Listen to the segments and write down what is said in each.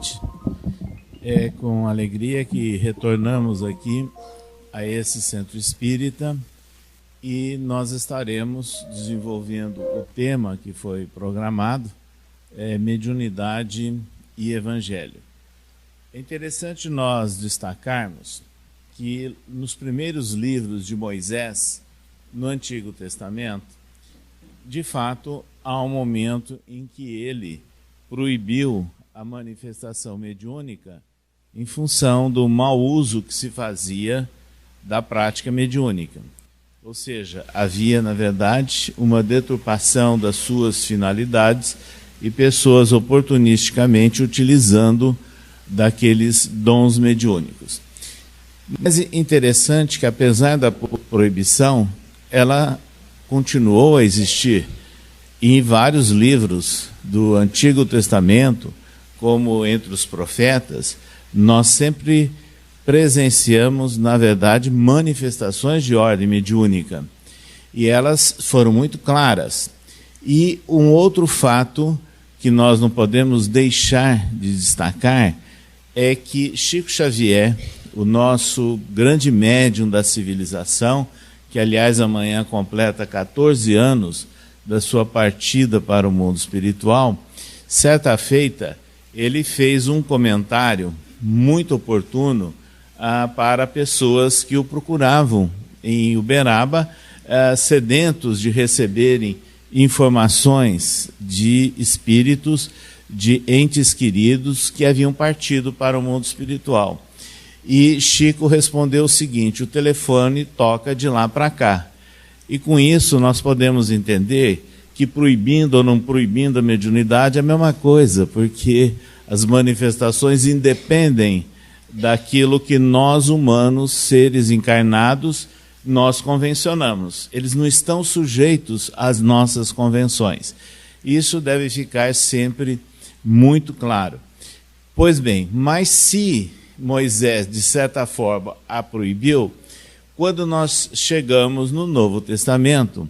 noite. É com alegria que retornamos aqui a esse centro espírita e nós estaremos desenvolvendo o tema que foi programado, mediunidade e evangelho. É interessante nós destacarmos que nos primeiros livros de Moisés, no Antigo Testamento, de fato, há um momento em que ele proibiu a manifestação mediúnica em função do mau uso que se fazia da prática mediúnica. Ou seja, havia, na verdade, uma deturpação das suas finalidades e pessoas oportunisticamente utilizando daqueles dons mediúnicos. Mas é interessante que, apesar da proibição, ela continuou a existir. E em vários livros do Antigo Testamento, como entre os profetas, nós sempre presenciamos, na verdade, manifestações de ordem mediúnica. E elas foram muito claras. E um outro fato que nós não podemos deixar de destacar é que Chico Xavier, o nosso grande médium da civilização, que, aliás, amanhã completa 14 anos da sua partida para o mundo espiritual, certa feita, ele fez um comentário muito oportuno para pessoas que o procuravam em Uberaba, sedentos de receberem informações de espíritos, de entes queridos que haviam partido para o mundo espiritual. E Chico respondeu o seguinte: o telefone toca de lá para cá. E com isso nós podemos entender que proibindo ou não proibindo a mediunidade é a mesma coisa, porque as manifestações independem daquilo que nós humanos, seres encarnados, nós convencionamos. Eles não estão sujeitos às nossas convenções. Isso deve ficar sempre muito claro. Pois bem, mas se Moisés, de certa forma, a proibiu, quando nós chegamos no Novo Testamento,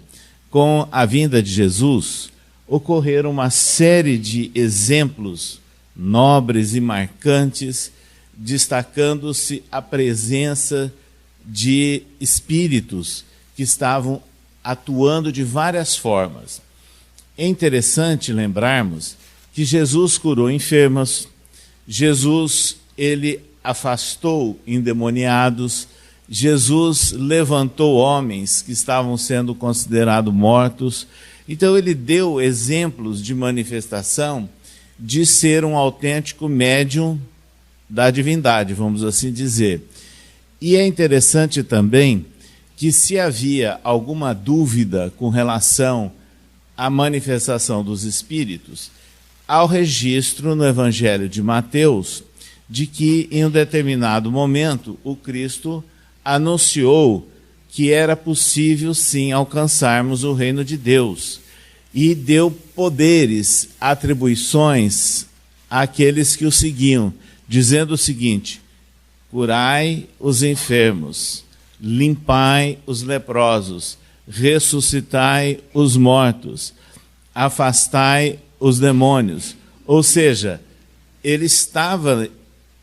com a vinda de Jesus, ocorreram uma série de exemplos nobres e marcantes, destacando-se a presença de espíritos que estavam atuando de várias formas. É interessante lembrarmos que Jesus curou enfermos, Jesus, ele afastou endemoniados, Jesus levantou homens que estavam sendo considerados mortos. Então ele deu exemplos de manifestação de ser um autêntico médium da divindade, vamos assim dizer. E é interessante também que, se havia alguma dúvida com relação à manifestação dos espíritos, há o registro no Evangelho de Mateus de que, em um determinado momento, o Cristo anunciou que era possível, sim, alcançarmos o reino de Deus. E deu poderes, atribuições àqueles que o seguiam, dizendo o seguinte: curai os enfermos, limpai os leprosos, ressuscitai os mortos, afastai os demônios. Ou seja, ele estava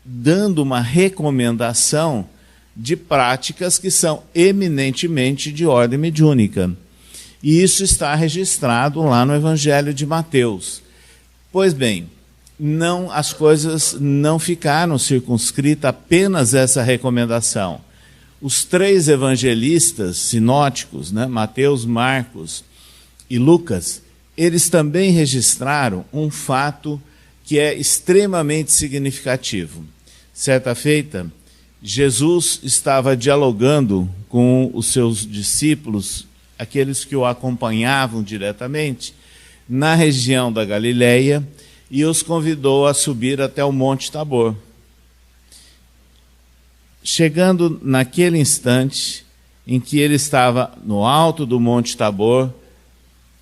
dando uma recomendação de práticas que são eminentemente de ordem mediúnica. E isso está registrado lá no Evangelho de Mateus. Pois bem, as coisas não ficaram circunscritas apenas a essa recomendação. Os 3 evangelistas sinóticos, Mateus, Marcos e Lucas, eles também registraram um fato que é extremamente significativo. Certa feita, Jesus estava dialogando com os seus discípulos, aqueles que o acompanhavam diretamente, na região da Galileia, e os convidou a subir até o Monte Tabor. Chegando naquele instante em que ele estava no alto do Monte Tabor,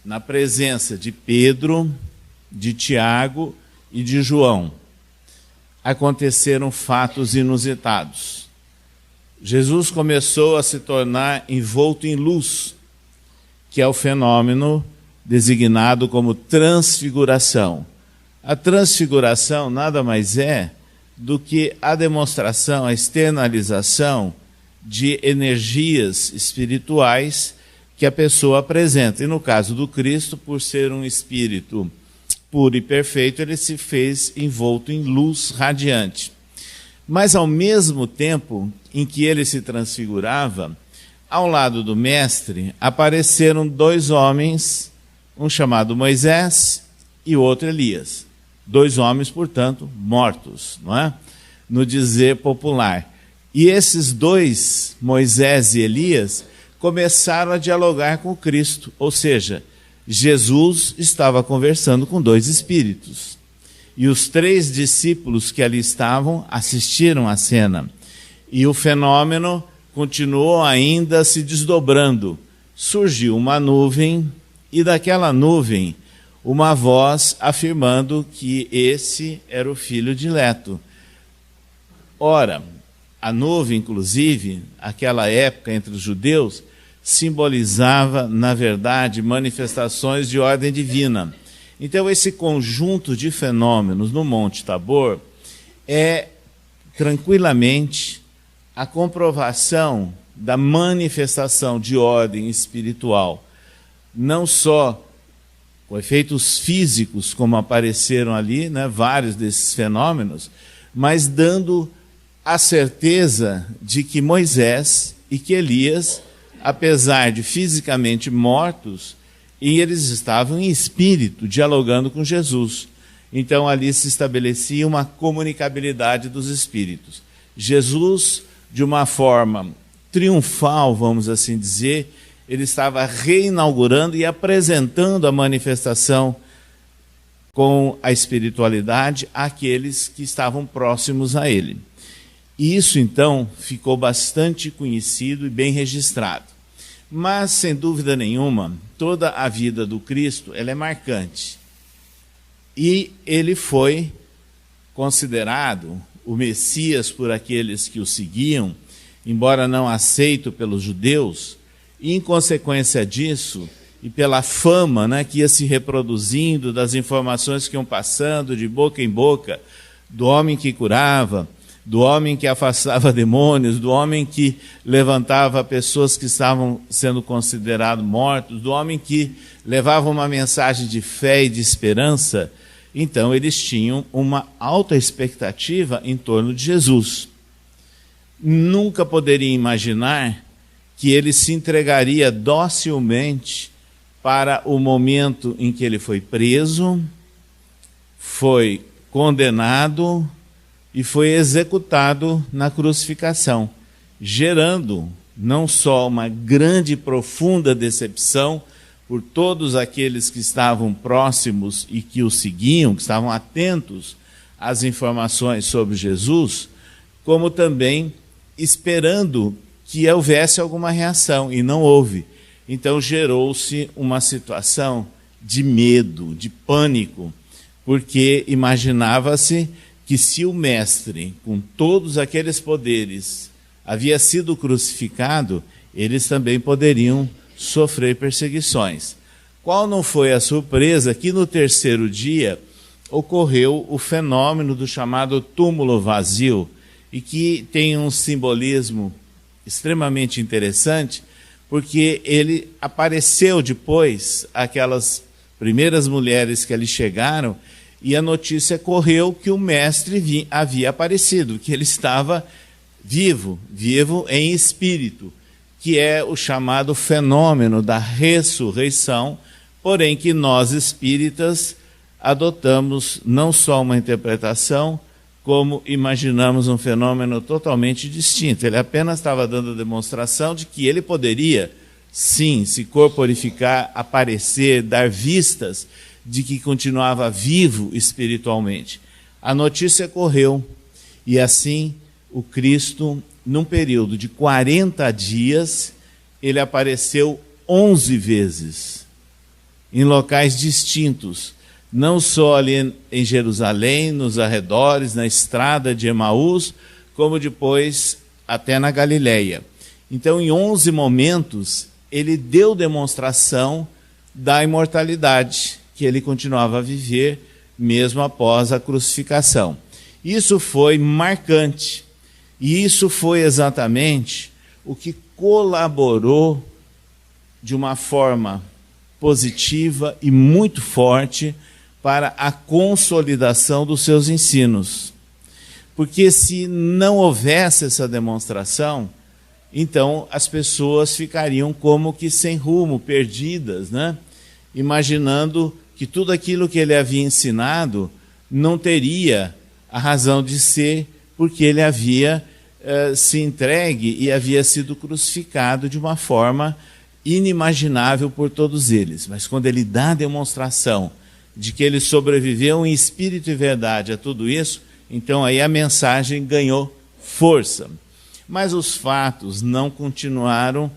na presença de Pedro, de Tiago e de João, aconteceram fatos inusitados. Jesus começou a se tornar envolto em luz, que é o fenômeno designado como transfiguração. A transfiguração nada mais é do que a demonstração, a externalização de energias espirituais que a pessoa apresenta. E no caso do Cristo, por ser um espírito puro e perfeito, ele se fez envolto em luz radiante. Mas ao mesmo tempo em que ele se transfigurava, ao lado do mestre apareceram dois homens, um chamado Moisés e o outro Elias. Dois homens, portanto, mortos, não é? No dizer popular. E esses dois, Moisés e Elias, começaram a dialogar com Cristo, ou seja, Jesus estava conversando com dois espíritos. E os três discípulos que ali estavam assistiram à cena. E o fenômeno continuou ainda se desdobrando. Surgiu uma nuvem, e daquela nuvem, uma voz afirmando que esse era o filho dileto. Ora, a nuvem, inclusive, aquela época entre os judeus, simbolizava, na verdade, manifestações de ordem divina. Então, esse conjunto de fenômenos no Monte Tabor é, tranquilamente, a comprovação da manifestação de ordem espiritual, não só com efeitos físicos, como apareceram ali, né, vários desses fenômenos, mas dando a certeza de que Moisés e que Elias, apesar de fisicamente mortos, e eles estavam em espírito, dialogando com Jesus. Então ali se estabelecia uma comunicabilidade dos espíritos. Jesus, de uma forma triunfal, vamos assim dizer, ele estava reinaugurando e apresentando a manifestação com a espiritualidade àqueles que estavam próximos a ele. E isso, então, ficou bastante conhecido e bem registrado. Mas, sem dúvida nenhuma, toda a vida do Cristo ela é marcante. E ele foi considerado o Messias por aqueles que o seguiam, embora não aceito pelos judeus, e, em consequência disso, e pela fama, né, que ia se reproduzindo, das informações que iam passando de boca em boca, do homem que curava, do homem que afastava demônios, do homem que levantava pessoas que estavam sendo considerados mortos, do homem que levava uma mensagem de fé e de esperança, então eles tinham uma alta expectativa em torno de Jesus. Nunca poderiam imaginar que ele se entregaria docilmente para o momento em que ele foi preso, foi condenado e foi executado na crucificação, gerando não só uma grande e profunda decepção por todos aqueles que estavam próximos e que o seguiam, que estavam atentos às informações sobre Jesus, como também esperando que houvesse alguma reação, e não houve. Então gerou-se uma situação de medo, de pânico, porque imaginava-se que se o mestre, com todos aqueles poderes, havia sido crucificado, eles também poderiam sofrer perseguições. Qual não foi a surpresa que no terceiro dia ocorreu o fenômeno do chamado túmulo vazio, e que tem um simbolismo extremamente interessante, porque ele apareceu depois, aquelas primeiras mulheres que ali chegaram, e a notícia correu que o mestre havia aparecido, que ele estava vivo em espírito, que é o chamado fenômeno da ressurreição, porém que nós espíritas adotamos não só uma interpretação, como imaginamos um fenômeno totalmente distinto. Ele apenas estava dando a demonstração de que ele poderia, sim, se corporificar, aparecer, dar vistas de que continuava vivo espiritualmente. A notícia correu, e assim o Cristo, num período de 40 dias, ele apareceu 11 vezes, em locais distintos, não só ali em Jerusalém, nos arredores, na estrada de Emaús, como depois até na Galileia. Então, em 11 momentos, ele deu demonstração da imortalidade, que ele continuava a viver mesmo após a crucificação. Isso foi marcante, e isso foi exatamente o que colaborou de uma forma positiva e muito forte para a consolidação dos seus ensinos. Porque se não houvesse essa demonstração, então as pessoas ficariam como que sem rumo, perdidas, né? Imaginando que tudo aquilo que ele havia ensinado não teria a razão de ser, porque ele havia se entregue e havia sido crucificado de uma forma inimaginável por todos eles. Mas quando ele dá a demonstração de que ele sobreviveu em espírito e verdade a tudo isso, então aí a mensagem ganhou força. Mas os fatos não continuaram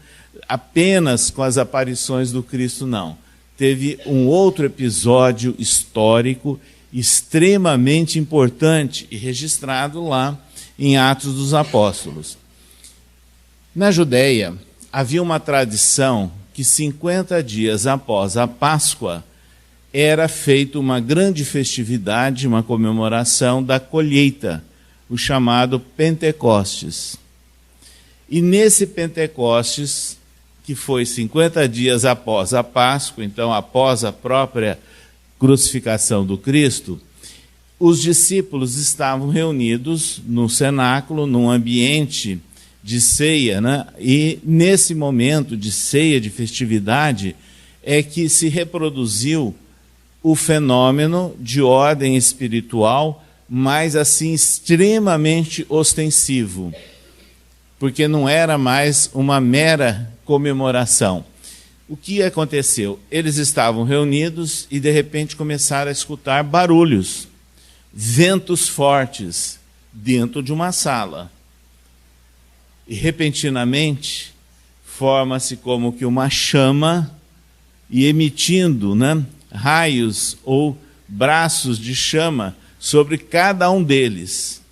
apenas com as aparições do Cristo, não. Teve um outro episódio histórico extremamente importante e registrado lá em Atos dos Apóstolos. Na Judéia, havia uma tradição que 50 dias após a Páscoa era feita uma grande festividade, uma comemoração da colheita, o chamado Pentecostes. E nesse Pentecostes, que foi 50 dias após a Páscoa, então após a própria crucificação do Cristo, os discípulos estavam reunidos no cenáculo, num ambiente de ceia, né? E nesse momento de ceia, de festividade, é que se reproduziu o fenômeno de ordem espiritual, mas assim extremamente ostensivo, porque não era mais uma mera comemoração. O que aconteceu? Eles estavam reunidos e de repente começaram a escutar barulhos, ventos fortes dentro de uma sala. E repentinamente forma-se como que uma chama e emitindo, né, raios ou braços de chama sobre cada um deles.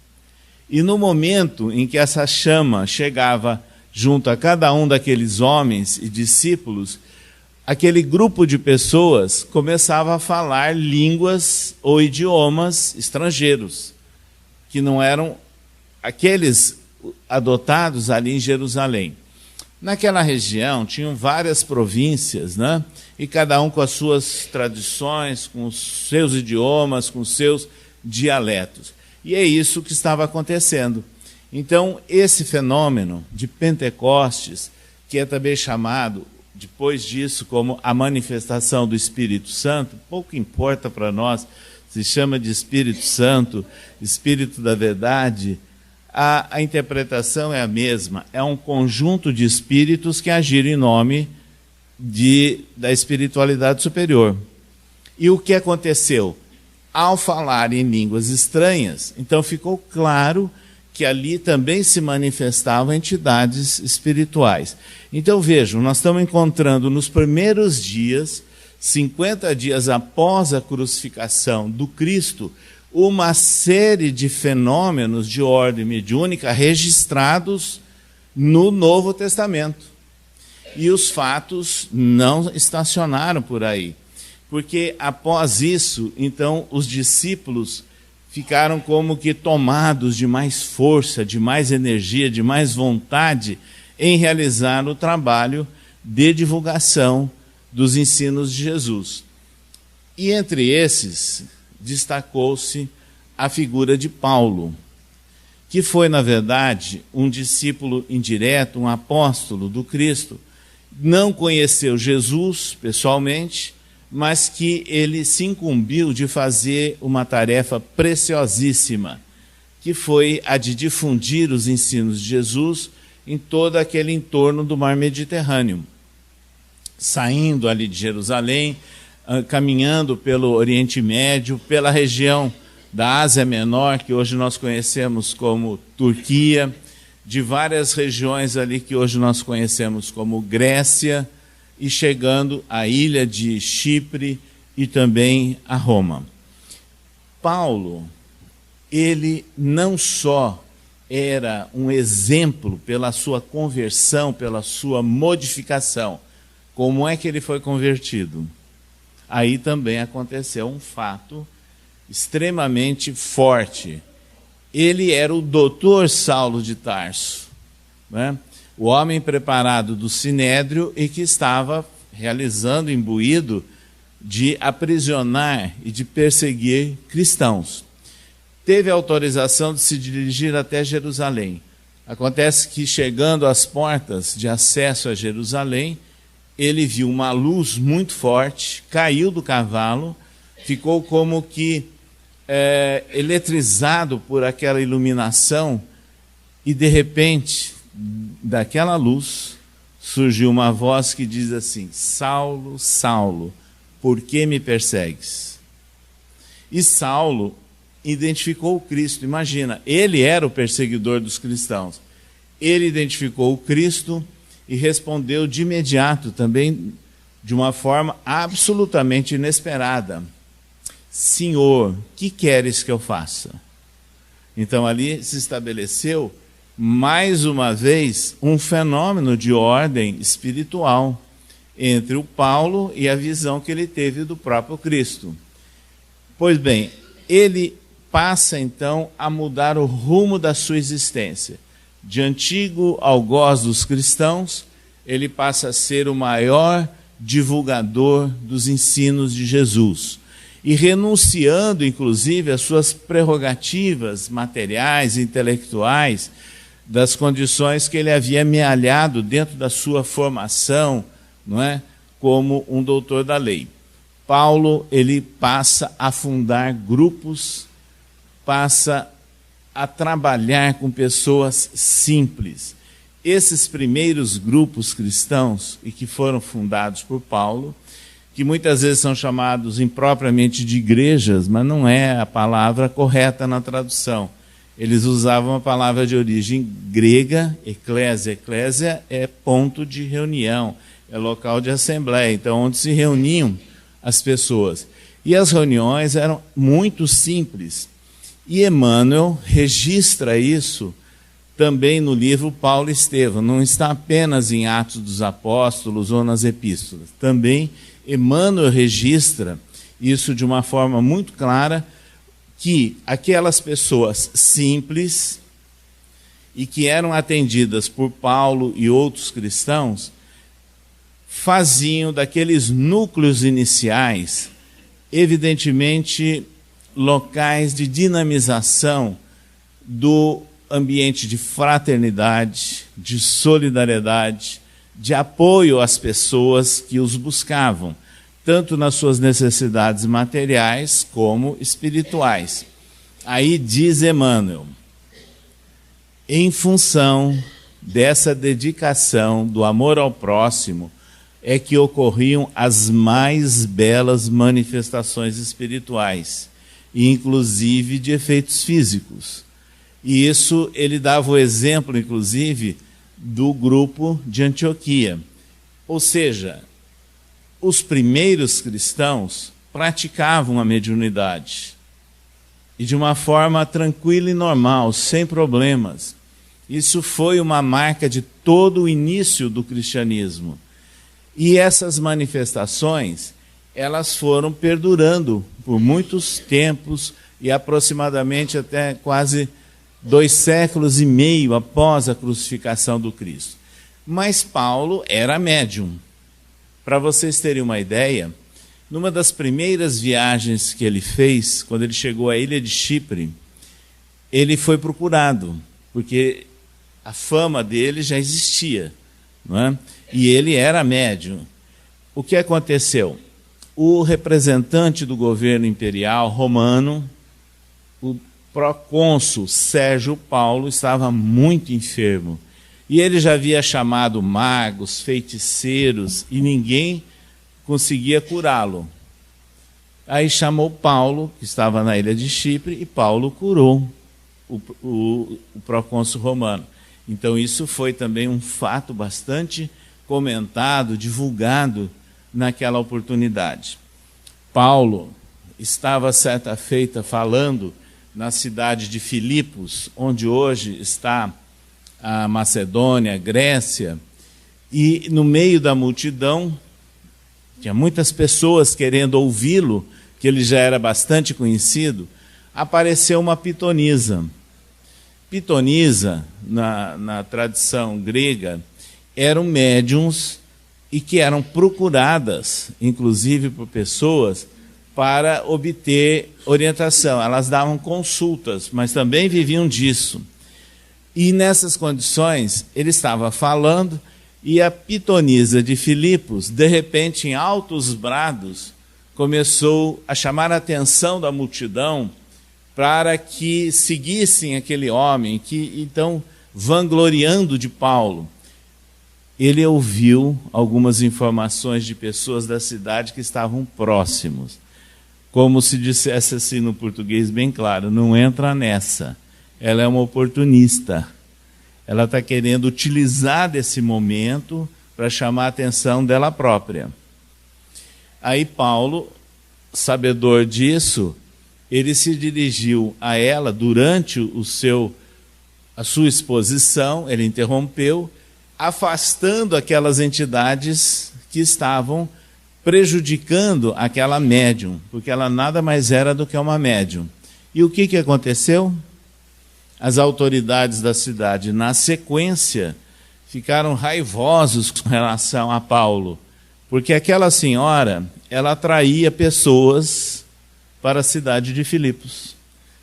E no momento em que essa chama chegava junto a cada um daqueles homens e discípulos, aquele grupo de pessoas começava a falar línguas ou idiomas estrangeiros, que não eram aqueles adotados ali em Jerusalém. Naquela região tinham várias províncias, né? E cada um com as suas tradições, com os seus idiomas, com os seus dialetos. E é isso que estava acontecendo. Então, esse fenômeno de Pentecostes, que é também chamado, depois disso, como a manifestação do Espírito Santo, pouco importa para nós, se chama de Espírito Santo, Espírito da Verdade, a interpretação é a mesma, é um conjunto de espíritos que agiram em nome da espiritualidade superior. E o que aconteceu? Ao falar em línguas estranhas, então ficou claro que ali também se manifestavam entidades espirituais. Então vejam, nós estamos encontrando nos primeiros dias, 50 dias após a crucificação do Cristo, uma série de fenômenos de ordem mediúnica registrados no Novo Testamento. E os fatos não estacionaram por aí, porque após isso, então, os discípulos ficaram como que tomados de mais força, de mais energia, de mais vontade em realizar o trabalho de divulgação dos ensinos de Jesus. E entre esses, destacou-se a figura de Paulo, que foi, na verdade, um discípulo indireto, um apóstolo do Cristo. Não conheceu Jesus pessoalmente, mas que ele se incumbiu de fazer uma tarefa preciosíssima, que foi a de difundir os ensinos de Jesus em todo aquele entorno do mar Mediterrâneo. Saindo ali de Jerusalém, caminhando pelo Oriente Médio, pela região da Ásia Menor, que hoje nós conhecemos como Turquia, de várias regiões ali que hoje nós conhecemos como Grécia, e chegando à ilha de Chipre e também a Roma. Paulo, ele não só era um exemplo pela sua conversão, pela sua modificação. Como é que ele foi convertido? Aí também aconteceu um fato extremamente forte. Ele era o doutor Saulo de Tarso, né? O homem preparado do Sinédrio e que estava realizando, imbuído de aprisionar e de perseguir cristãos. Teve autorização de se dirigir até Jerusalém. Acontece que, chegando às portas de acesso a Jerusalém, ele viu uma luz muito forte, caiu do cavalo, ficou como que eletrizado por aquela iluminação, e de repente, daquela luz, surgiu uma voz que diz assim: Saulo, Saulo, por que me persegues? E Saulo identificou o Cristo. Imagina, ele era o perseguidor dos cristãos. Ele identificou o Cristo e respondeu de imediato, também de uma forma absolutamente inesperada: Senhor, que queres que eu faça? Então ali se estabeleceu, mais uma vez, um fenômeno de ordem espiritual entre o Paulo e a visão que ele teve do próprio Cristo. Pois bem, ele passa então a mudar o rumo da sua existência. De antigo algoz dos cristãos, ele passa a ser o maior divulgador dos ensinos de Jesus, e renunciando, inclusive, às suas prerrogativas materiais e intelectuais, das condições que ele havia amealhado dentro da sua formação, não é, como um doutor da lei. Paulo, ele passa a fundar grupos, passa a trabalhar com pessoas simples. Esses primeiros grupos cristãos, e que foram fundados por Paulo, que muitas vezes são chamados impropriamente de igrejas, mas não é a palavra correta na tradução. Eles usavam a palavra de origem grega, eclésia. Eclésia é ponto de reunião, é local de assembleia, então onde se reuniam as pessoas. E as reuniões eram muito simples. E Emmanuel registra isso também no livro Paulo e Estevão. Não está apenas em Atos dos Apóstolos ou nas epístolas. Também Emmanuel registra isso de uma forma muito clara, que aquelas pessoas simples e que eram atendidas por Paulo e outros cristãos faziam daqueles núcleos iniciais, evidentemente, locais de dinamização do ambiente de fraternidade, de solidariedade, de apoio às pessoas que os buscavam, tanto nas suas necessidades materiais como espirituais. Aí diz Emmanuel, em função dessa dedicação do amor ao próximo, é que ocorriam as mais belas manifestações espirituais, e inclusive de efeitos físicos. E isso ele dava o exemplo, inclusive, do grupo de Antioquia. Ou seja, os primeiros cristãos praticavam a mediunidade, e de uma forma tranquila e normal, sem problemas. Isso foi uma marca de todo o início do cristianismo. E essas manifestações, elas foram perdurando por muitos tempos, e aproximadamente até quase 2 séculos e meio após a crucificação do Cristo. Mas Paulo era médium. Para vocês terem uma ideia, numa das primeiras viagens que ele fez, quando ele chegou à ilha de Chipre, ele foi procurado, porque a fama dele já existia, não é? E ele era médium. O que aconteceu? O representante do governo imperial romano, o procônsul Sérgio Paulo, estava muito enfermo. E ele já havia chamado magos, feiticeiros, e ninguém conseguia curá-lo. Aí chamou Paulo, que estava na ilha de Chipre, e Paulo curou o procônsul romano. Então isso foi também um fato bastante comentado, divulgado naquela oportunidade. Paulo estava certa feita falando na cidade de Filipos, onde hoje está a Macedônia, a Grécia, e no meio da multidão, tinha muitas pessoas querendo ouvi-lo, que ele já era bastante conhecido, apareceu uma pitonisa. Pitonisa, na tradição grega, eram médiuns e que eram procuradas, inclusive por pessoas, para obter orientação. Elas davam consultas, mas também viviam disso. E nessas condições, ele estava falando e a pitonisa de Filipos, de repente, em altos brados, começou a chamar a atenção da multidão para que seguissem aquele homem, que então, vangloriando de Paulo, ele ouviu algumas informações de pessoas da cidade que estavam próximos. Como se dissesse assim no português bem claro, não entra nessa. Ela é uma oportunista. Ela está querendo utilizar desse momento para chamar a atenção dela própria. Aí Paulo, sabedor disso, ele se dirigiu a ela durante a sua exposição, ele interrompeu, afastando aquelas entidades que estavam prejudicando aquela médium, porque ela nada mais era do que uma médium. E o que aconteceu? As autoridades da cidade, na sequência, ficaram raivosos com relação a Paulo, porque aquela senhora, ela atraía pessoas para a cidade de Filipos.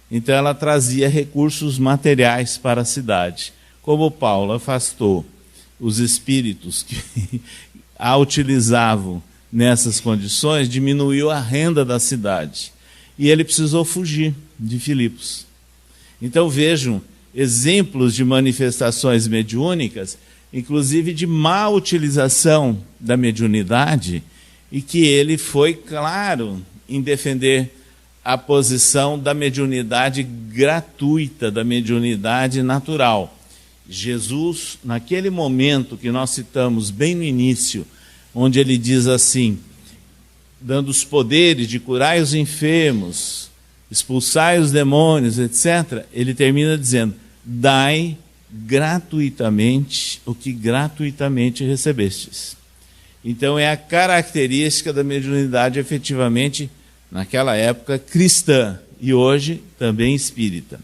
Então ela trazia recursos materiais para a cidade. Como Paulo afastou os espíritos que a utilizavam nessas condições, diminuiu a renda da cidade. E ele precisou fugir de Filipos. Então vejam exemplos de manifestações mediúnicas, inclusive de má utilização da mediunidade, e que ele foi claro em defender a posição da mediunidade gratuita, da mediunidade natural. Jesus, naquele momento que nós citamos bem no início, onde ele diz assim, dando os poderes de curar os enfermos, expulsai os demônios, etc., ele termina dizendo, dai gratuitamente o que gratuitamente recebestes. Então é a característica da mediunidade efetivamente, naquela época, cristã, e hoje também espírita.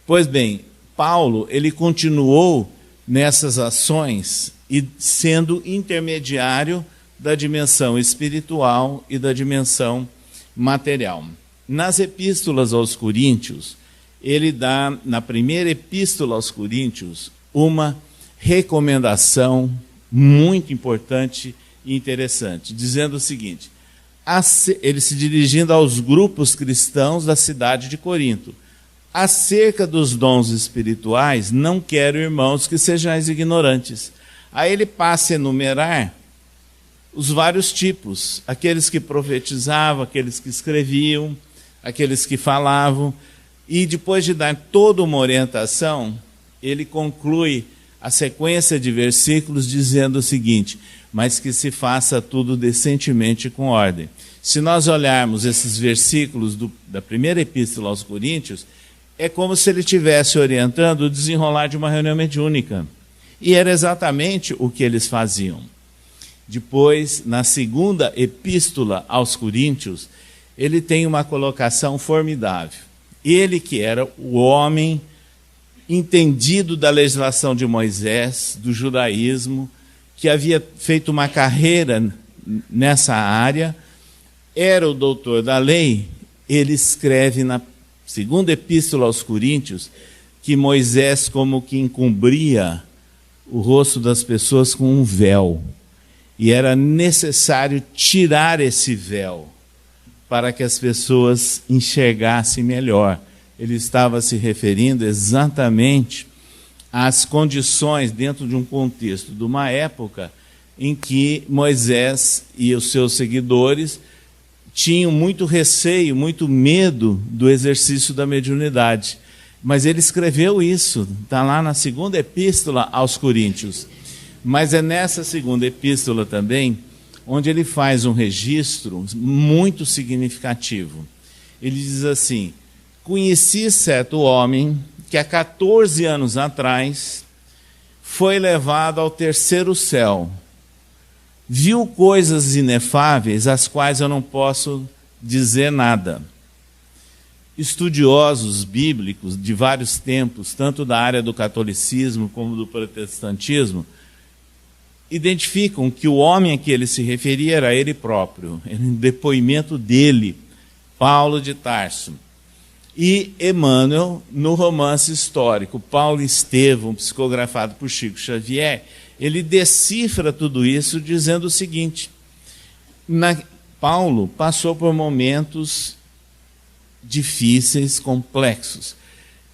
Pois bem, Paulo, ele continuou nessas ações e sendo intermediário da dimensão espiritual e da dimensão material. Nas epístolas aos Coríntios, ele dá, na primeira epístola aos Coríntios, uma recomendação muito importante e interessante, dizendo o seguinte, ele se dirigindo aos grupos cristãos da cidade de Corinto, acerca dos dons espirituais, não quero, irmãos, que sejais ignorantes. Aí ele passa a enumerar os vários tipos, aqueles que profetizavam, aqueles que escreviam, aqueles que falavam, e depois de dar toda uma orientação, ele conclui a sequência de versículos dizendo o seguinte, mas que se faça tudo decentemente com ordem. Se nós olharmos esses versículos da primeira epístola aos Coríntios, é como se ele estivesse orientando o desenrolar de uma reunião mediúnica. E era exatamente o que eles faziam. Depois, na segunda epístola aos Coríntios, ele tem uma colocação formidável. Ele que era o homem entendido da legislação de Moisés, do judaísmo, que havia feito uma carreira nessa área, era o doutor da lei, ele escreve na segunda epístola aos Coríntios que Moisés como que encobria o rosto das pessoas com um véu. E era necessário tirar esse véu para que as pessoas enxergassem melhor. Ele estava se referindo exatamente às condições dentro de um contexto, de uma época em que Moisés e os seus seguidores tinham muito receio, muito medo do exercício da mediunidade. Mas ele escreveu isso, está lá na segunda epístola aos Coríntios. Mas é nessa segunda epístola também, onde ele faz um registro muito significativo. Ele diz assim, conheci certo homem que há 14 anos atrás foi levado ao terceiro céu. Viu coisas inefáveis, as quais eu não posso dizer nada. Estudiosos bíblicos de vários tempos, tanto da área do catolicismo como do protestantismo, identificam que o homem a que ele se referia era ele próprio, era um depoimento dele, Paulo de Tarso. E Emmanuel, no romance histórico Paulo e Estevão, psicografado por Chico Xavier, ele decifra tudo isso dizendo o seguinte: Paulo passou por momentos difíceis, complexos,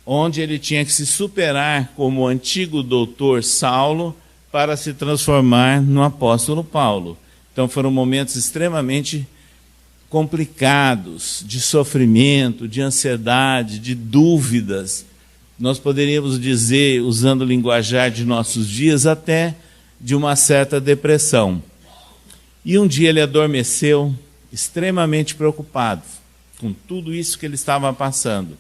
onde ele tinha que se superar como o antigo doutor Saulo para se transformar no apóstolo Paulo. Então foram momentos extremamente complicados, de sofrimento, de ansiedade, de dúvidas. Nós poderíamos dizer, usando o linguajar de nossos dias, até de uma certa depressão. E um dia ele adormeceu, extremamente preocupado com tudo isso que ele estava passando,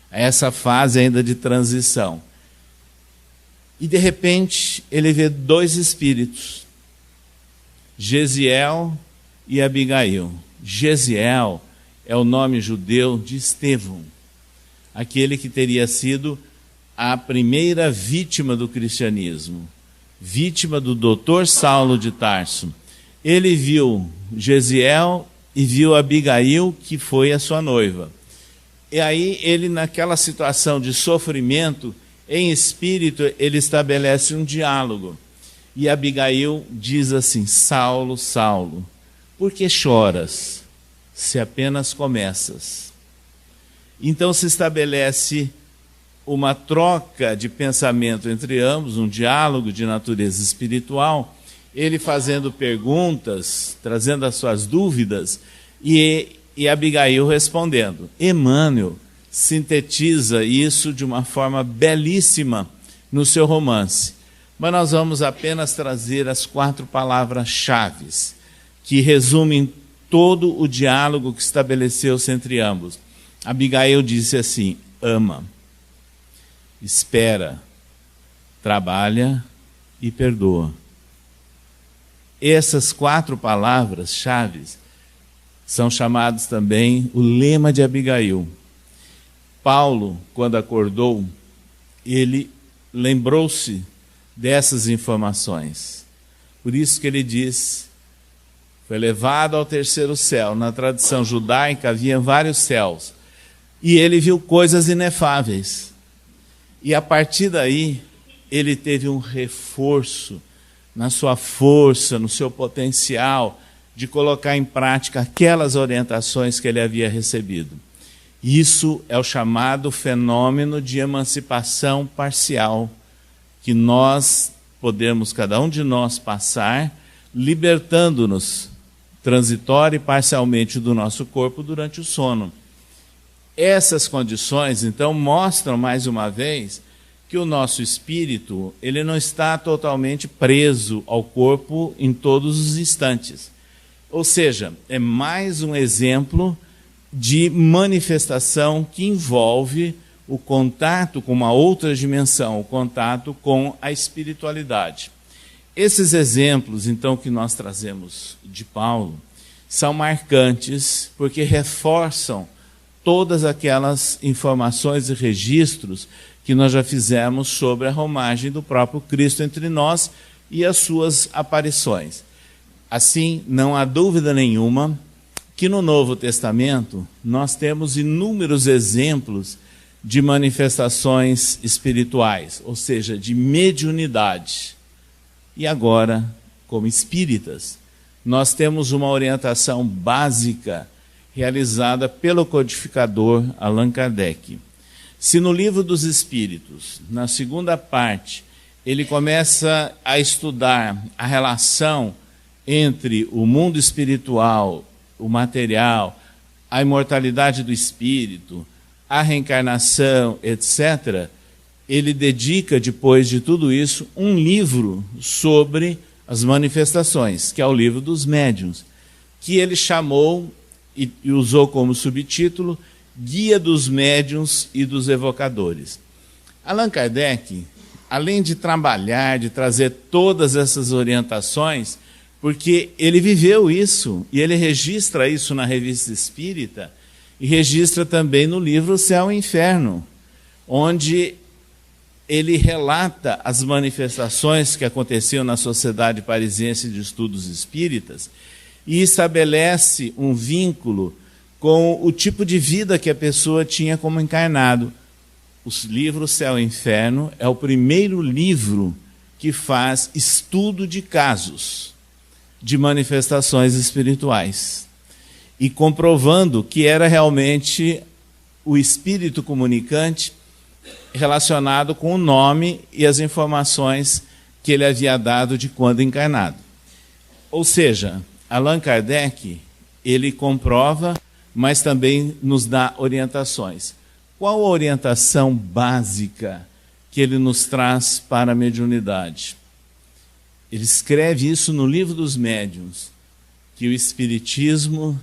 essa fase ainda de transição. E de repente ele vê dois espíritos, Gesiel e Abigail. Gesiel é o nome judeu de Estevão, aquele que teria sido a primeira vítima do cristianismo, vítima do doutor Saulo de Tarso. Ele viu Gesiel e viu Abigail, que foi a sua noiva. E aí ele, naquela situação de sofrimento, em espírito, ele estabelece um diálogo. E Abigail diz assim: Saulo, Saulo, por que choras, se apenas começas? Então se estabelece uma troca de pensamento entre ambos, um diálogo de natureza espiritual, ele fazendo perguntas, trazendo as suas dúvidas, e Abigail respondendo. Emmanuel sintetiza isso de uma forma belíssima no seu romance. Mas nós vamos apenas trazer as 4 palavras-chave que resumem todo o diálogo que estabeleceu-se entre ambos. Abigail disse assim: ama, espera, trabalha e perdoa. Essas 4 palavras-chave são chamadas também o lema de Abigail. Paulo, quando acordou, ele lembrou-se dessas informações. Por isso que ele diz: foi levado ao 3º céu. Na tradição judaica havia vários céus. E ele viu coisas inefáveis. E a partir daí, ele teve um reforço na sua força, no seu potencial de colocar em prática aquelas orientações que ele havia recebido. Isso é o chamado fenômeno de emancipação parcial, que nós podemos, cada um de nós, passar, libertando-nos transitória e parcialmente do nosso corpo durante o sono. Essas condições, então, mostram mais uma vez que o nosso espírito, ele não está totalmente preso ao corpo em todos os instantes. Ou seja, é mais um exemplo de manifestação que envolve o contato com uma outra dimensão, o contato com a espiritualidade. Esses exemplos, então, que nós trazemos de Paulo, são marcantes porque reforçam todas aquelas informações e registros que nós já fizemos sobre a romagem do próprio Cristo entre nós e as suas aparições. Assim, não há dúvida nenhuma que no Novo Testamento nós temos inúmeros exemplos de manifestações espirituais, ou seja, de mediunidade. E agora, como espíritas, nós temos uma orientação básica realizada pelo codificador Allan Kardec. Se no Livro dos Espíritos, na segunda parte, ele começa a estudar a relação entre o mundo espiritual, o material, a imortalidade do espírito, a reencarnação, etc., ele dedica, depois de tudo isso, um livro sobre as manifestações, que é o Livro dos Médiuns, que ele chamou e usou como subtítulo Guia dos Médiuns e dos Evocadores. Allan Kardec, além de trabalhar, de trazer todas essas orientações, porque ele viveu isso, e ele registra isso na Revista Espírita, e registra também no livro Céu e Inferno, onde ele relata as manifestações que aconteciam na Sociedade Parisiense de Estudos Espíritas e estabelece um vínculo com o tipo de vida que a pessoa tinha como encarnado. O livro Céu e Inferno é o primeiro livro que faz estudo de casos de manifestações espirituais e comprovando que era realmente o espírito comunicante relacionado com o nome e as informações que ele havia dado de quando encarnado. Ou seja, Allan Kardec, ele comprova, mas também nos dá orientações. Qual a orientação básica que ele nos traz para a mediunidade? Ele escreve isso no Livro dos Médiuns, que o Espiritismo,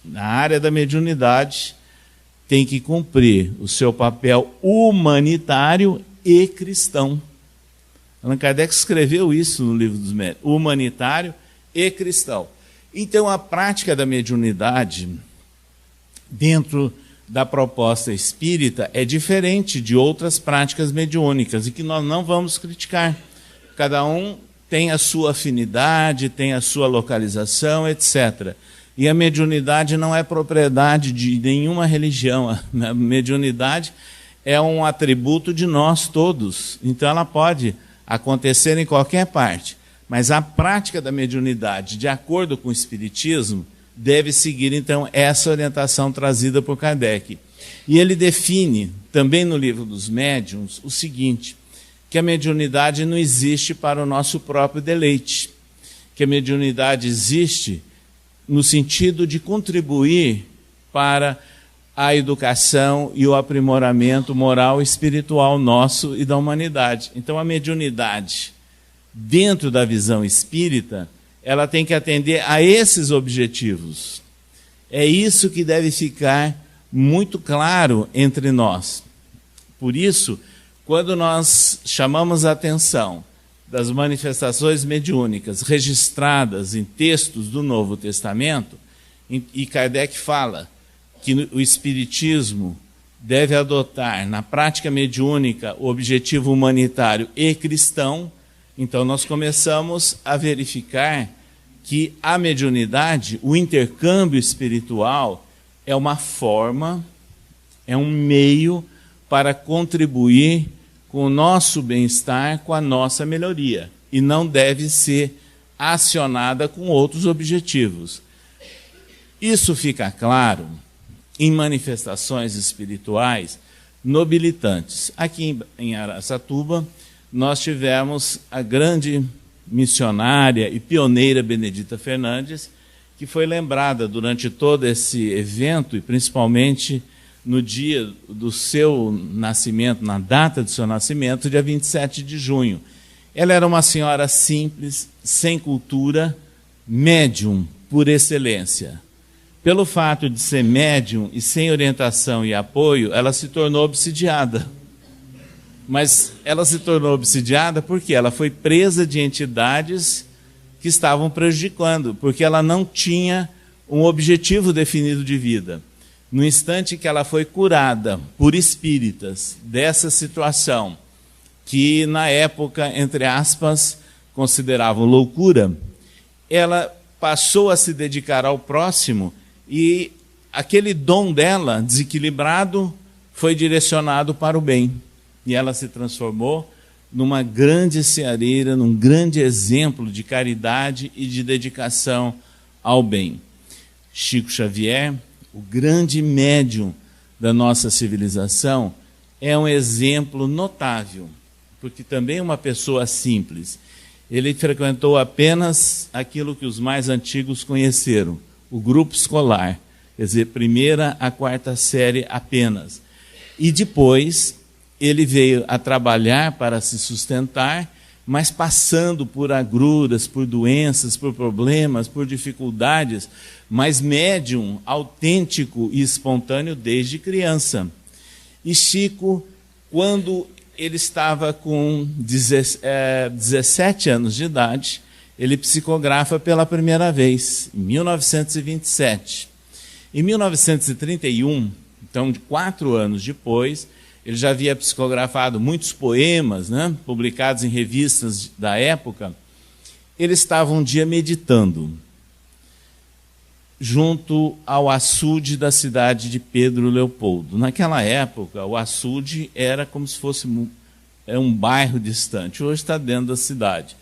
na área da mediunidade, tem que cumprir o seu papel humanitário e cristão. Allan Kardec escreveu isso no Livro dos Médiuns, humanitário e cristão. Então, a prática da mediunidade, dentro da proposta espírita, é diferente de outras práticas mediúnicas, e que nós não vamos criticar. Cada um tem a sua afinidade, tem a sua localização, etc. E a mediunidade não é propriedade de nenhuma religião. A mediunidade é um atributo de nós todos. Então ela pode acontecer em qualquer parte. Mas a prática da mediunidade, de acordo com o Espiritismo, deve seguir, então, essa orientação trazida por Kardec. E ele define, também no Livro dos Médiuns, o seguinte, que a mediunidade não existe para o nosso próprio deleite, que a mediunidade existe no sentido de contribuir para a educação e o aprimoramento moral e espiritual nosso e da humanidade. Então, a mediunidade, dentro da visão espírita, ela tem que atender a esses objetivos. É isso que deve ficar muito claro entre nós. Por isso, quando nós chamamos a atenção das manifestações mediúnicas registradas em textos do Novo Testamento, e Kardec fala que o Espiritismo deve adotar na prática mediúnica o objetivo humanitário e cristão, então nós começamos a verificar que a mediunidade, o intercâmbio espiritual, é uma forma, é um meio para contribuir com o nosso bem-estar, com a nossa melhoria, e não deve ser acionada com outros objetivos. Isso fica claro em manifestações espirituais nobilitantes. Aqui em Araçatuba, nós tivemos a grande missionária e pioneira Benedita Fernandes, que foi lembrada durante todo esse evento, e principalmente no dia do seu nascimento, na data do seu nascimento, dia 27 de junho. Ela era uma senhora simples, sem cultura, médium por excelência. Pelo fato de ser médium e sem orientação e apoio, ela se tornou obsidiada. Mas ela se tornou obsidiada porque ela foi presa de entidades que estavam prejudicando, porque ela não tinha um objetivo definido de vida. No instante que ela foi curada por espíritas dessa situação, que na época, entre aspas, consideravam loucura, ela passou a se dedicar ao próximo e aquele dom dela, desequilibrado, foi direcionado para o bem. E ela se transformou numa grande ceareira, num grande exemplo de caridade e de dedicação ao bem. Chico Xavier, o grande médium da nossa civilização, é um exemplo notável, porque também uma pessoa simples. Ele frequentou apenas aquilo que os mais antigos conheceram, o grupo escolar, quer dizer, 1ª a 4ª série apenas. E depois ele veio a trabalhar para se sustentar, mas passando por agruras, por doenças, por problemas, por dificuldades, mas médium autêntico e espontâneo desde criança. E Chico, quando ele estava com 17 anos de idade, ele psicografa pela primeira vez, em 1927. Em 1931, então, 4 anos depois, ele já havia psicografado muitos poemas, né, publicados em revistas da época. Ele estava um dia meditando junto ao açude da cidade de Pedro Leopoldo. Naquela época, o açude era como se fosse um bairro distante, hoje está dentro da cidade.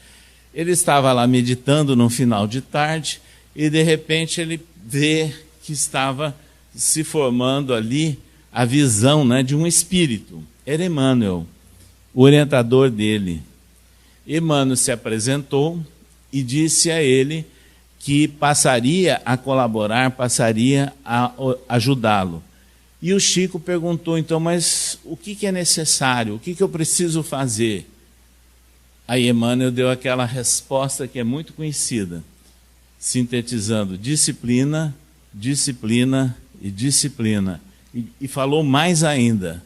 Ele estava lá meditando no final de tarde e, de repente, ele vê que estava se formando ali a visão, né, de um espírito. Era Emmanuel, o orientador dele. Emmanuel se apresentou e disse a ele que passaria a colaborar, passaria a ajudá-lo. E o Chico perguntou, então, mas o que é necessário? O que eu preciso fazer? Aí Emmanuel deu aquela resposta que é muito conhecida, sintetizando: disciplina, disciplina e disciplina. E falou mais ainda: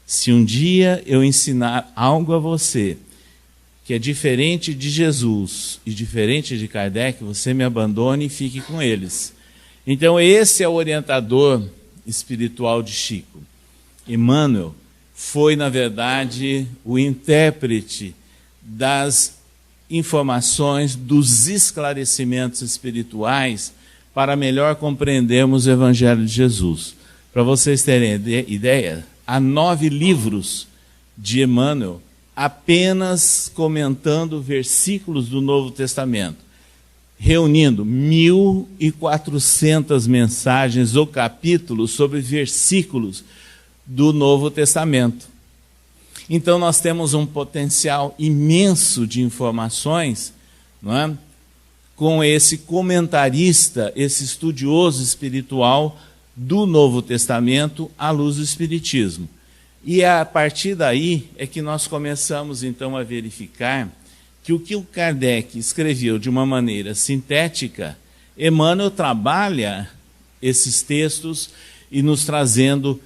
se um dia eu ensinar algo a você que é diferente de Jesus e diferente de Kardec, você me abandone e fique com eles. Então esse é o orientador espiritual de Chico. Emmanuel foi, na verdade, o intérprete das informações, dos esclarecimentos espirituais para melhor compreendermos o Evangelho de Jesus. Para vocês terem ideia, há 9 livros de Emmanuel apenas comentando versículos do Novo Testamento, reunindo 1.400 mensagens ou capítulos sobre versículos do Novo Testamento. Então nós temos um potencial imenso de informações, não é? Com esse comentarista, esse estudioso espiritual do Novo Testamento à luz do Espiritismo. E a partir daí é que nós começamos então a verificar que o Kardec escreveu de uma maneira sintética, Emmanuel trabalha esses textos e nos trazendo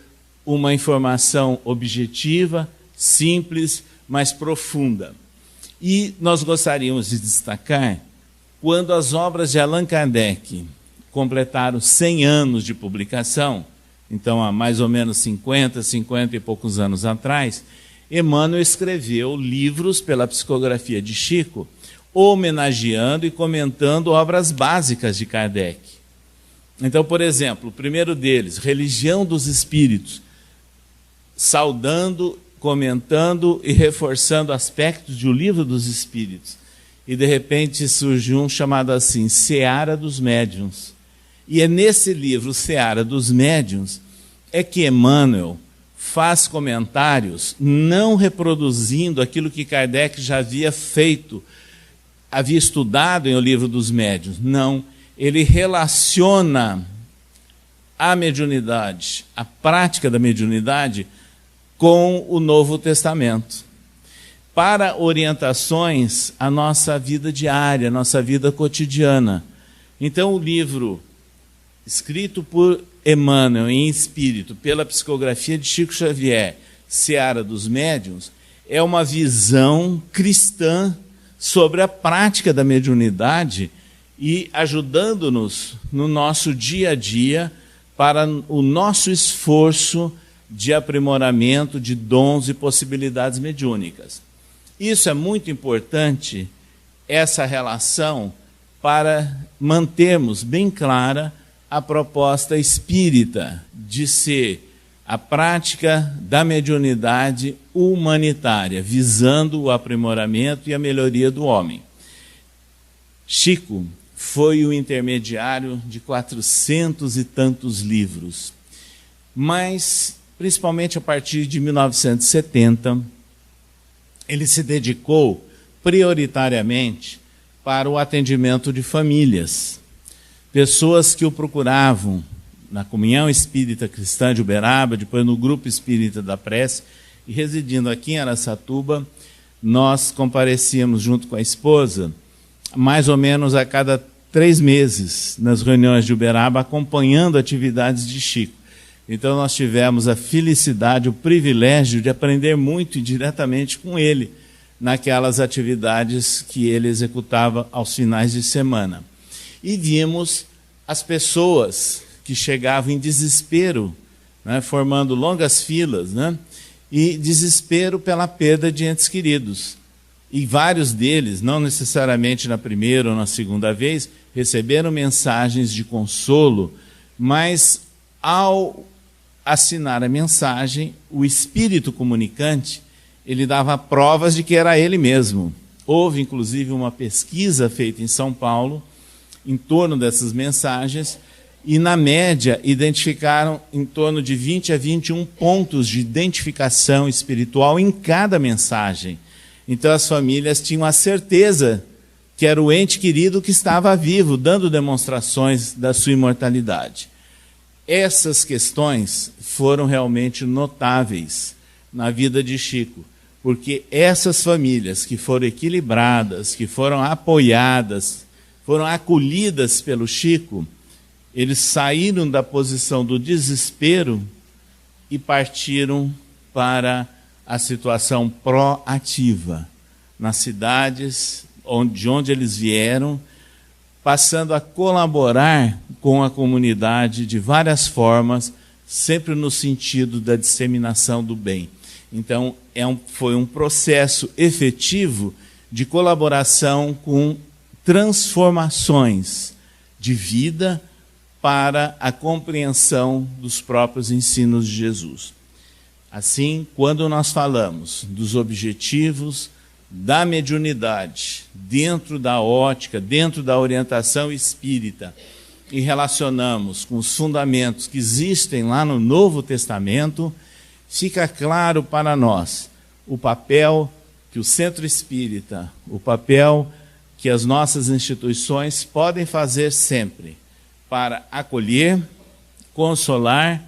uma informação objetiva, simples, mas profunda. E nós gostaríamos de destacar, quando as obras de Allan Kardec completaram 100 anos de publicação, então há mais ou menos 50 e poucos anos atrás, Emmanuel escreveu livros pela psicografia de Chico, homenageando e comentando obras básicas de Kardec. Então, por exemplo, o primeiro deles, Religião dos Espíritos, saudando, comentando e reforçando aspectos de O Livro dos Espíritos. E, de repente, surgiu um chamado assim, Seara dos Médiuns. E é nesse livro, Seara dos Médiuns, é que Emmanuel faz comentários não reproduzindo aquilo que Kardec já havia feito, havia estudado em O Livro dos Médiuns. Não, ele relaciona a mediunidade, a prática da mediunidade, com o Novo Testamento, para orientações à nossa vida diária, à nossa vida cotidiana. Então o livro, escrito por Emmanuel em espírito, pela psicografia de Chico Xavier, Seara dos Médiuns, é uma visão cristã sobre a prática da mediunidade e ajudando-nos no nosso dia a dia para o nosso esforço de aprimoramento de dons e possibilidades mediúnicas. Isso é muito importante, essa relação, para mantermos bem clara a proposta espírita de ser a prática da mediunidade humanitária, visando o aprimoramento e a melhoria do homem. Chico foi o intermediário de 400 e tantos livros, mas, principalmente a partir de 1970, ele se dedicou prioritariamente para o atendimento de famílias, pessoas que o procuravam na Comunhão Espírita Cristã de Uberaba, depois no Grupo Espírita da Prece, e residindo aqui em Araçatuba, nós comparecíamos junto com a esposa, mais ou menos a cada 3 meses, nas reuniões de Uberaba, acompanhando atividades de Chico. Então nós tivemos a felicidade, o privilégio de aprender muito diretamente com ele, naquelas atividades que ele executava aos finais de semana. E vimos as pessoas que chegavam em desespero, né, formando longas filas, né, e desespero pela perda de entes queridos. E vários deles, não necessariamente na primeira ou na segunda vez, receberam mensagens de consolo, mas ao assinar a mensagem, o espírito comunicante, ele dava provas de que era ele mesmo. Houve, inclusive, uma pesquisa feita em São Paulo em torno dessas mensagens, e, na média, identificaram em torno de 20 a 21 pontos de identificação espiritual em cada mensagem. Então, as famílias tinham a certeza que era o ente querido que estava vivo, dando demonstrações da sua imortalidade. Essas questões foram realmente notáveis na vida de Chico, porque essas famílias que foram equilibradas, que foram apoiadas, foram acolhidas pelo Chico, eles saíram da posição do desespero e partiram para a situação proativa, nas cidades de onde eles vieram, passando a colaborar com a comunidade de várias formas, sempre no sentido da disseminação do bem. Então, foi um processo efetivo de colaboração com transformações de vida para a compreensão dos próprios ensinos de Jesus. Assim, quando nós falamos dos objetivos da mediunidade, dentro da ótica, dentro da orientação espírita, e relacionamos com os fundamentos que existem lá no Novo Testamento, fica claro para nós o papel que o Centro Espírita, o papel que as nossas instituições podem fazer sempre para acolher, consolar,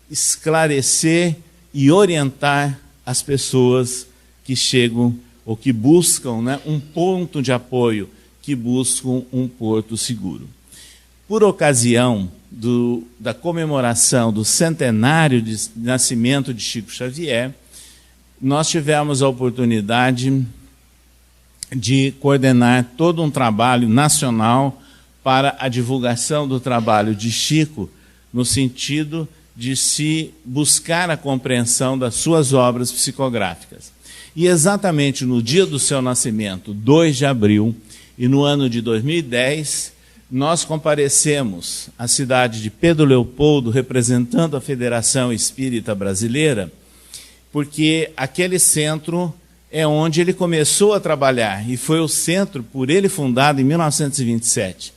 esclarecer e orientar as pessoas que chegam ou que buscam, né, um ponto de apoio, que buscam um porto seguro. Por ocasião da comemoração do centenário de nascimento de Chico Xavier, nós tivemos a oportunidade de coordenar todo um trabalho nacional para a divulgação do trabalho de Chico, no sentido de se buscar a compreensão das suas obras psicográficas. E exatamente no dia do seu nascimento, 2 de abril, e no ano de 2010, nós comparecemos à cidade de Pedro Leopoldo, representando a Federação Espírita Brasileira, porque aquele centro é onde ele começou a trabalhar, e foi o centro por ele fundado em 1927.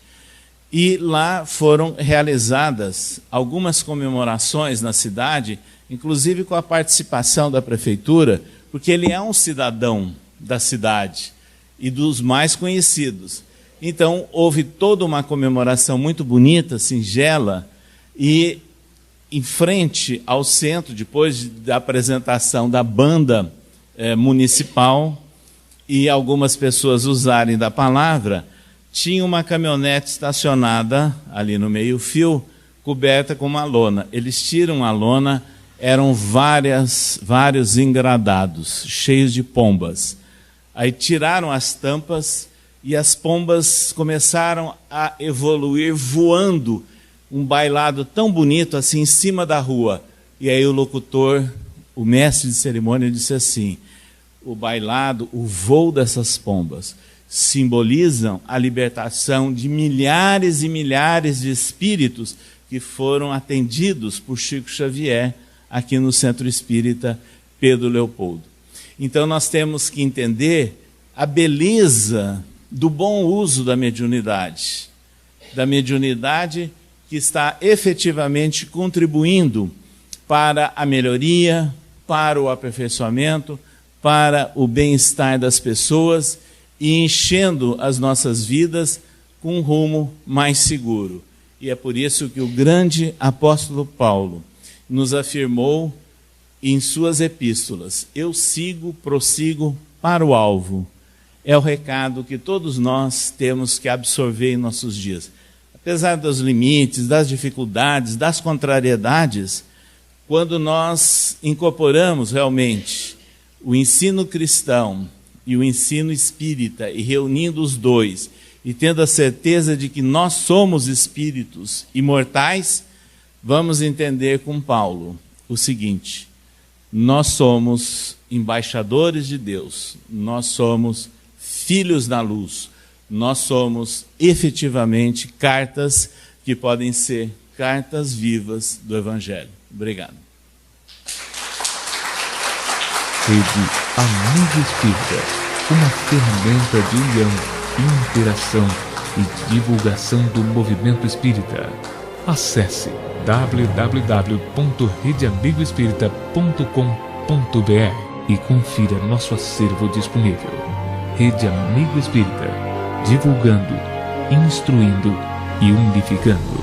E lá foram realizadas algumas comemorações na cidade, inclusive com a participação da prefeitura, porque ele é um cidadão da cidade e dos mais conhecidos. Então, houve toda uma comemoração muito bonita, singela, e em frente ao centro, depois da apresentação da banda municipal e algumas pessoas usarem da palavra, tinha uma caminhonete estacionada ali no meio-fio, coberta com uma lona. Eles tiram a lona, eram vários engradados, cheios de pombas. Aí tiraram as tampas e as pombas começaram a evoluir, voando um bailado tão bonito assim em cima da rua. E aí o locutor, o mestre de cerimônia, disse assim: o bailado, o voo dessas pombas, simbolizam a libertação de milhares e milhares de espíritos que foram atendidos por Chico Xavier aqui no Centro Espírita Pedro Leopoldo. Então nós temos que entender a beleza do bom uso da mediunidade que está efetivamente contribuindo para a melhoria, para o aperfeiçoamento, para o bem-estar das pessoas e enchendo as nossas vidas com um rumo mais seguro. E é por isso que o grande apóstolo Paulo nos afirmou em suas epístolas: eu prossigo para o alvo. É o recado que todos nós temos que absorver em nossos dias. Apesar dos limites, das dificuldades, das contrariedades, quando nós incorporamos realmente o ensino cristão, e o ensino espírita, e reunindo os dois, e tendo a certeza de que nós somos espíritos imortais, vamos entender com Paulo o seguinte: nós somos embaixadores de Deus, nós somos filhos da luz, nós somos efetivamente cartas que podem ser cartas vivas do Evangelho. Obrigado. Rede Amigo Espírita, uma ferramenta de união, interação e divulgação do movimento espírita. Acesse www.redeamigoespírita.com.br e confira nosso acervo disponível. Rede Amigo Espírita, divulgando, instruindo e unificando.